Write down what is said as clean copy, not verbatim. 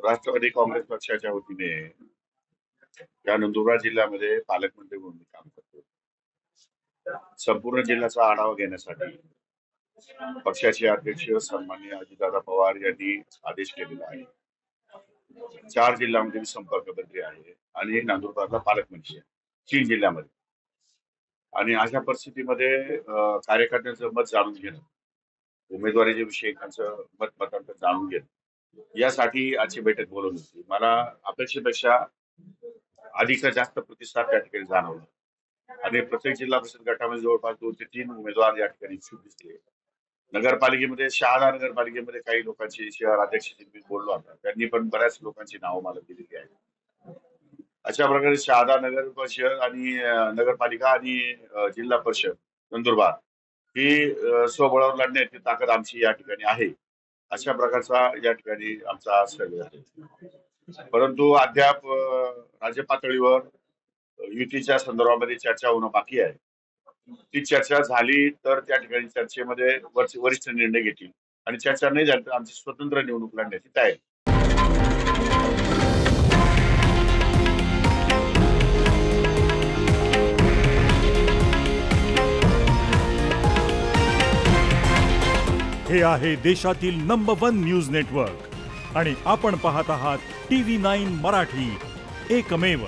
राष्ट्रवादी काँग्रेस पक्षाच्या वतीने या नंदुरबार जिल्ह्यामध्ये पालकमंत्री म्हणून मी काम करतो. संपूर्ण जिल्ह्याचा आढावा घेण्यासाठी पक्षाचे अध्यक्ष सन्माननीय अजितदादा पवार यांनी आदेश केलेला आहे. 4 जिल्ह्यामध्ये मी संपर्क मंत्री आहे आणि नंदुरबारला पालकमंत्री आहे, 3 जिल्ह्यामध्ये. आणि अशा परिस्थितीमध्ये कार्यकर्त्यांचं मत जाणून घेणं, उमेदवारीच्या विषयी त्यांचं मतांतर जाणून घेणं, यासाठी आजची बैठक बोलवली होती. मला अपेक्षेपेक्षा अधिक जास्त प्रतिसाद त्या ठिकाणी जाणवला आणि प्रत्येक जिल्हा परिषद गटामध्ये जवळपास 2 ते 3 उमेदवार या ठिकाणी इच्छुक दिसले. नगरपालिकेमध्ये शहादा नगरपालिकेमध्ये काही लोकांची शहर अध्यक्षांशी मी बोललो आता, त्यांनी पण बऱ्याच लोकांची नावं मला दिलेली आहेत. अशा प्रकारे शहादा नगर परिषद आणि नगरपालिका आणि जिल्हा परिषद नंदुरबार ही स्वबळावर लढण्याची ताकद आमची या ठिकाणी आहे, अशा प्रकारचा या ठिकाणी आमचा सर्वे आहे. परंतु अद्याप राज्य पातळीवर युतीच्या संदर्भामध्ये चर्चा होणं बाकी आहे. ती चर्चा झाली तर त्या ठिकाणी चर्चेमध्ये वरिष्ठ निर्णय घेतील आणि चर्चा नाही झाली तर आमची स्वतंत्र निवडणूक लढण्याची तयारी. हे आहे देशातील नंबर 1 न्यूज नेटवर्क आणि आपण पाहत आहात TV9 मराठी, एकमेव.